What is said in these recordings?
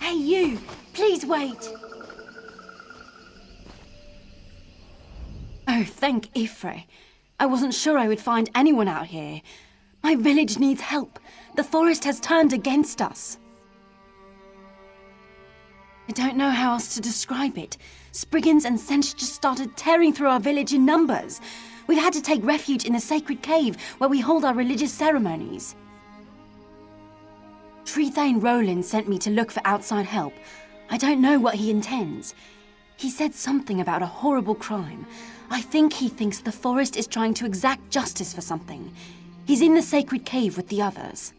Hey, you! Please wait! Oh, thank Ifre. I wasn't sure I would find anyone out here. My village needs help. The forest has turned against us. I don't know how else to describe it. Spriggans and Sench just started tearing through our village in numbers. We've had to take refuge in the sacred cave where we hold our religious ceremonies. Trethane Roland sent me to look for outside help. I don't know what he intends. He said something about a horrible crime. I think he thinks the forest is trying to exact justice for something. He's in the sacred cave with the others.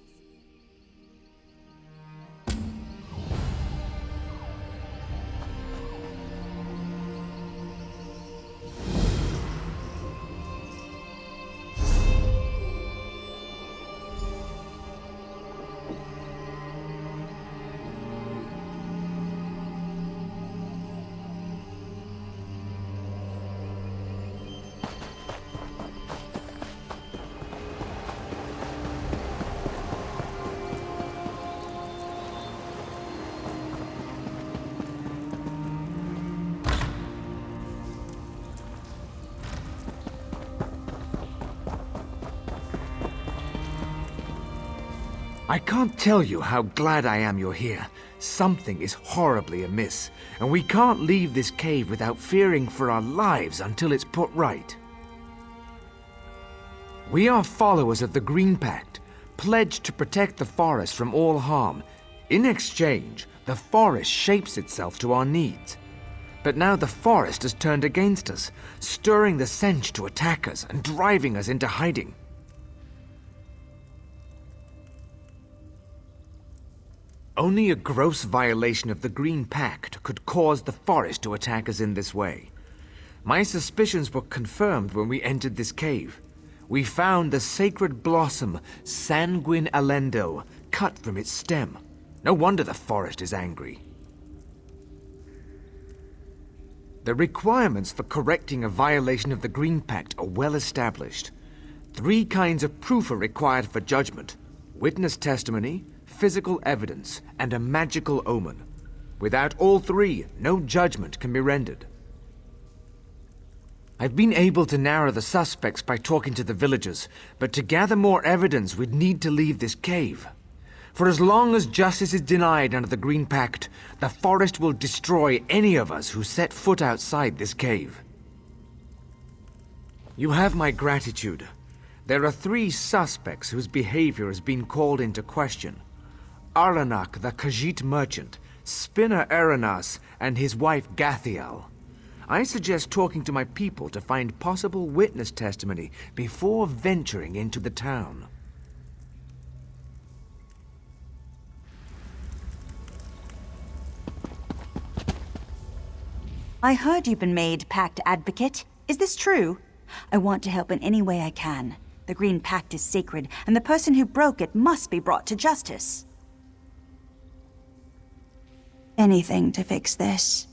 I can't tell you how glad I am you're here. Something is horribly amiss, and we can't leave this cave without fearing for our lives until it's put right. We are followers of the Green Pact, pledged to protect the forest from all harm. In exchange, the forest shapes itself to our needs. But now the forest has turned against us, stirring the Sench to attack us and driving us into hiding. Only a gross violation of the Green Pact could cause the forest to attack us in this way. My suspicions were confirmed when we entered this cave. We found the sacred blossom, Sanguine Alendo, cut from its stem. No wonder the forest is angry. The requirements for correcting a violation of the Green Pact are well established. 3 kinds of proof are required for judgment: witness testimony, physical evidence, and a magical omen. Without all 3, no judgment can be rendered. I've been able to narrow the suspects by talking to the villagers, but to gather more evidence we'd need to leave this cave. For as long as justice is denied under the Green Pact, the forest will destroy any of us who set foot outside this cave. You have my gratitude. There are 3 suspects whose behavior has been called into question: Arlanak, the Khajiit merchant, Spinner Eranas, and his wife Gathiel. I suggest talking to my people to find possible witness testimony before venturing into the town. I heard you've been made Pact advocate. Is this true? I want to help in any way I can. The Green Pact is sacred, and the person who broke it must be brought to justice. Anything to fix this.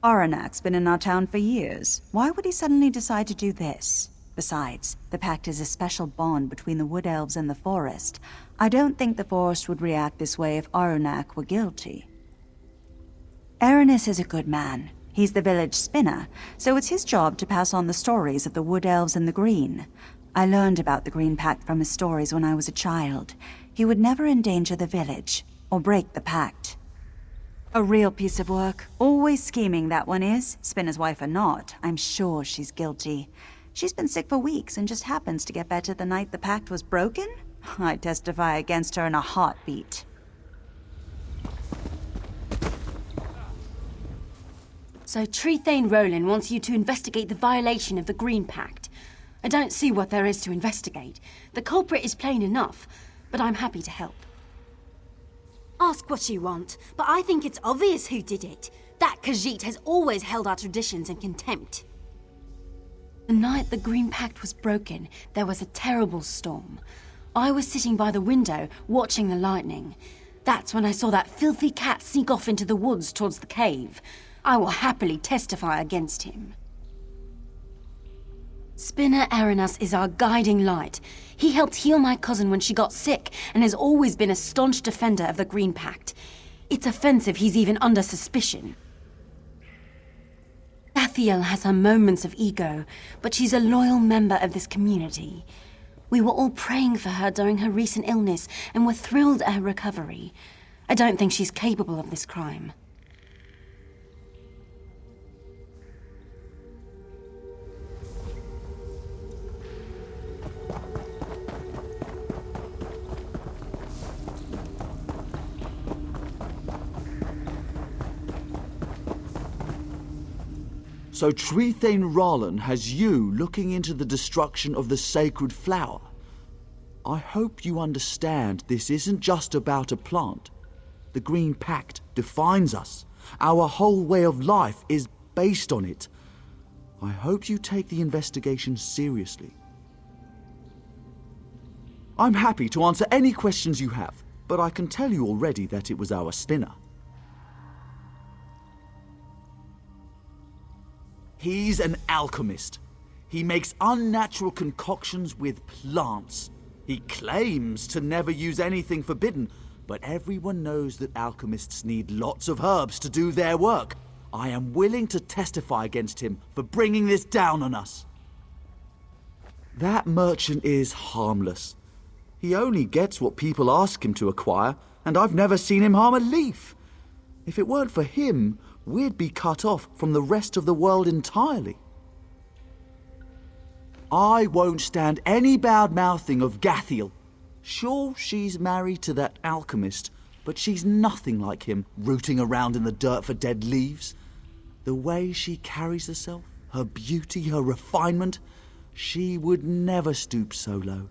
Aranak's been in our town for years. Why would he suddenly decide to do this? Besides, the Pact is a special bond between the Wood Elves and the forest. I don't think the forest would react this way if Aranak were guilty. Aranis is a good man. He's the village spinner, so it's his job to pass on the stories of the Wood Elves and the Green. I learned about the Green Pact from his stories when I was a child. He would never endanger the village, or break the Pact. A real piece of work. Always scheming, that one is. Spinner's wife or not, I'm sure she's guilty. She's been sick for weeks and just happens to get better the night the Pact was broken? I'd testify against her in a heartbeat. So Trethane Roland wants you to investigate the violation of the Green Pact. I don't see what there is to investigate. The culprit is plain enough, but I'm happy to help. Ask what you want, but I think it's obvious who did it. That Khajiit has always held our traditions in contempt. The night the Green Pact was broken, there was a terrible storm. I was sitting by the window, watching the lightning. That's when I saw that filthy cat sneak off into the woods towards the cave. I will happily testify against him. Spinner Aranas is our guiding light. He helped heal my cousin when she got sick and has always been a staunch defender of the Green Pact. It's offensive he's even under suspicion. Gathiel has her moments of ego, but she's a loyal member of this community. We were all praying for her during her recent illness and were thrilled at her recovery. I don't think she's capable of this crime. So Trethane Rollin has you looking into the destruction of the sacred flower. I hope you understand this isn't just about a plant. The Green Pact defines us. Our whole way of life is based on it. I hope you take the investigation seriously. I'm happy to answer any questions you have, but I can tell you already that it was our spinner. He's an alchemist. He makes unnatural concoctions with plants. He claims to never use anything forbidden, but everyone knows that alchemists need lots of herbs to do their work. I am willing to testify against him for bringing this down on us. That merchant is harmless. He only gets what people ask him to acquire, and I've never seen him harm a leaf. If it weren't for him, we'd be cut off from the rest of the world entirely. I won't stand any bad-mouthing of Gathiel. Sure, she's married to that alchemist, but she's nothing like him, rooting around in the dirt for dead leaves. The way she carries herself, her beauty, her refinement, she would never stoop so low.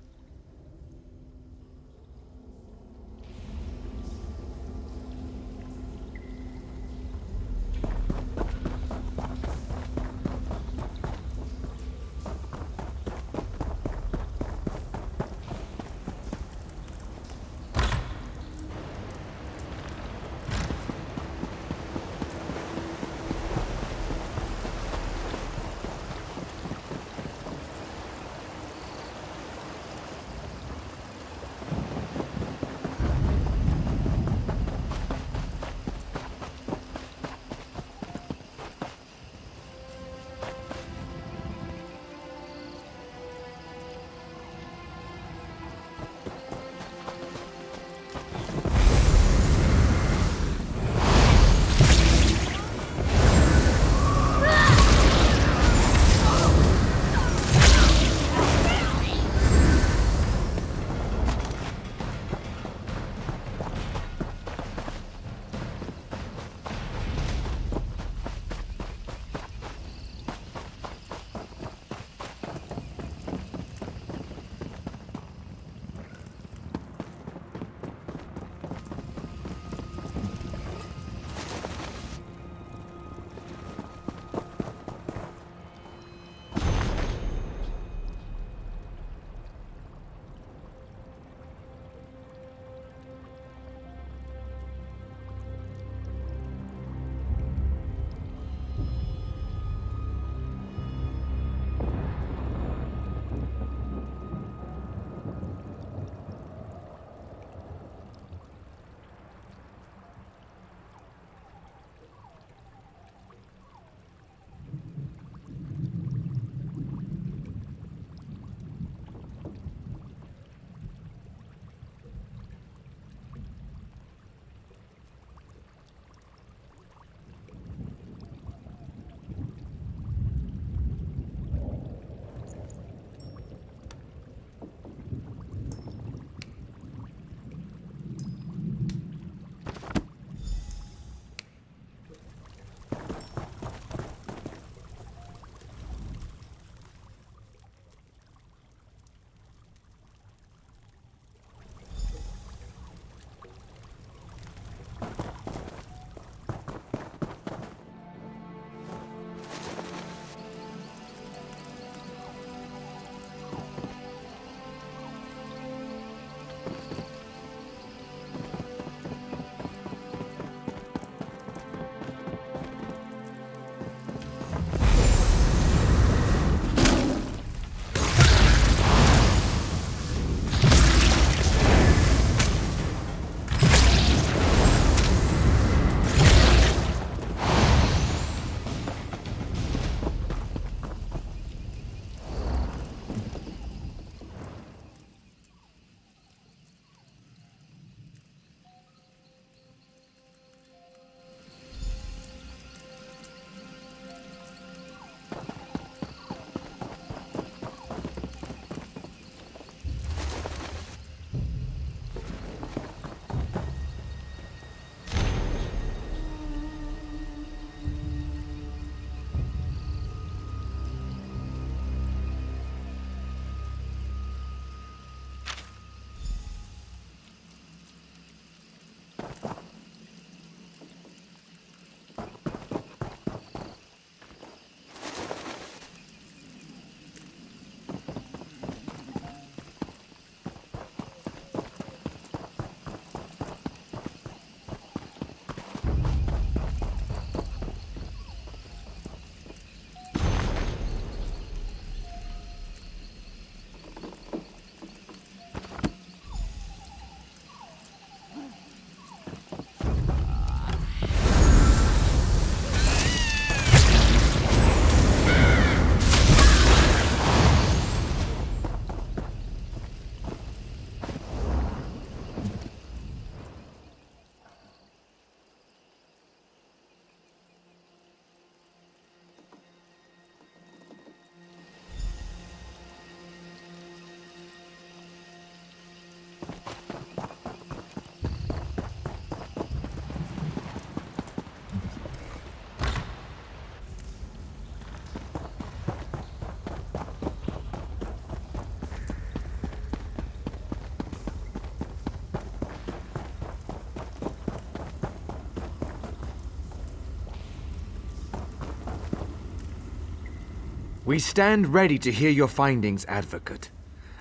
We stand ready to hear your findings, Advocate.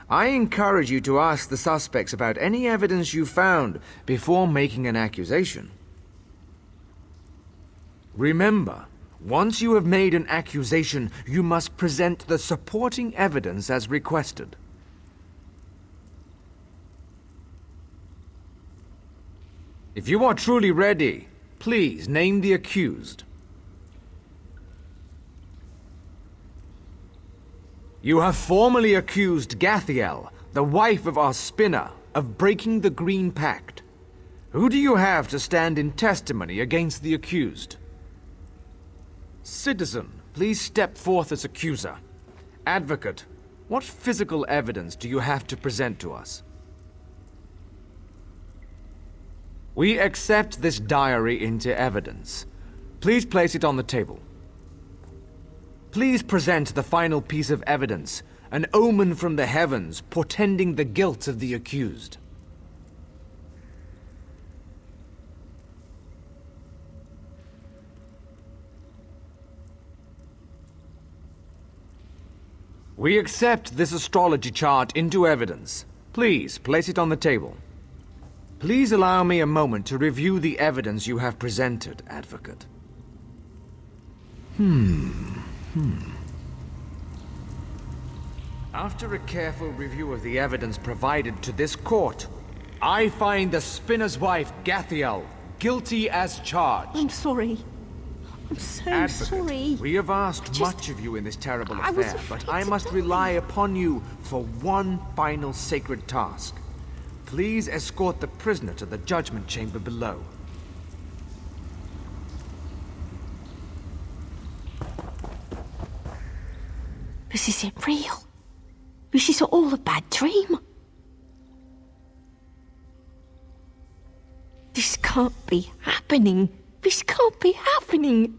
I encourage you to ask the suspects about any evidence you found before making an accusation. Remember, once you have made an accusation, you must present the supporting evidence as requested. If you are truly ready, please name the accused. You have formally accused Gathiel, the wife of our spinner, of breaking the Green Pact. Who do you have to stand in testimony against the accused? Citizen, please step forth as accuser. Advocate, what physical evidence do you have to present to us? We accept this diary into evidence. Please place it on the table. Please present the final piece of evidence, an omen from the heavens portending the guilt of the accused. We accept this astrology chart into evidence. Please place it on the table. Please allow me a moment to review the evidence you have presented, Advocate. After a careful review of the evidence provided to this court, I find the spinner's wife, Gathiel, guilty as charged. I'm sorry. I'm so Advocate, sorry. we have asked much of you in this terrible I was affair, but afraid I to must die. rely upon you for one final sacred task. Please escort the prisoner to the judgment chamber below. This isn't real. This is all a bad dream. This can't be happening. This can't be happening.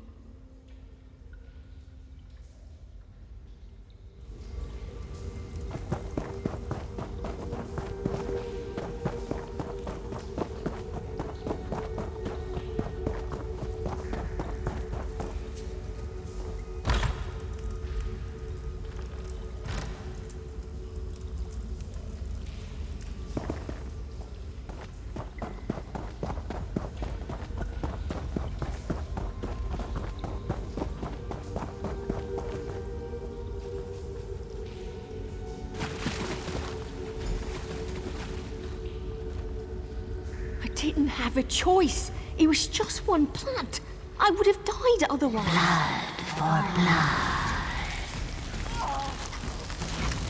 I didn't have a choice. It was just one plant. I would have died otherwise.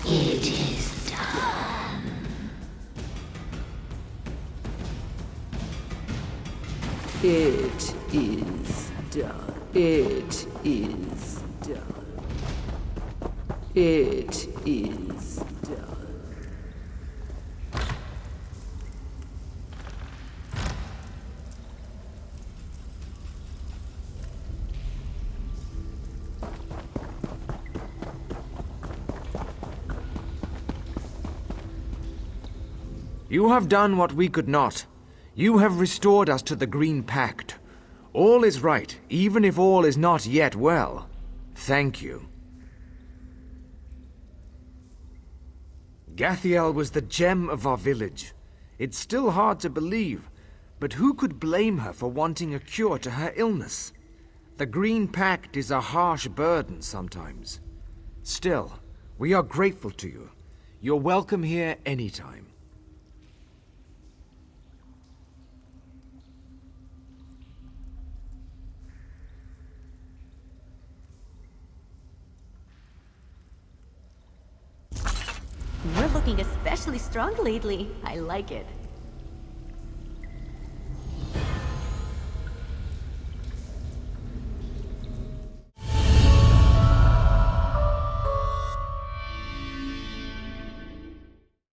It is done. It is done. It is done. It is done. You have done what we could not. You have restored us to the Green Pact. All is right, even if all is not yet well. Thank you. Gathiel was the gem of our village. It's still hard to believe, but who could blame her for wanting a cure to her illness? The Green Pact is a harsh burden sometimes. Still, we are grateful to you. You're welcome here anytime. You're looking especially strong lately. I like it.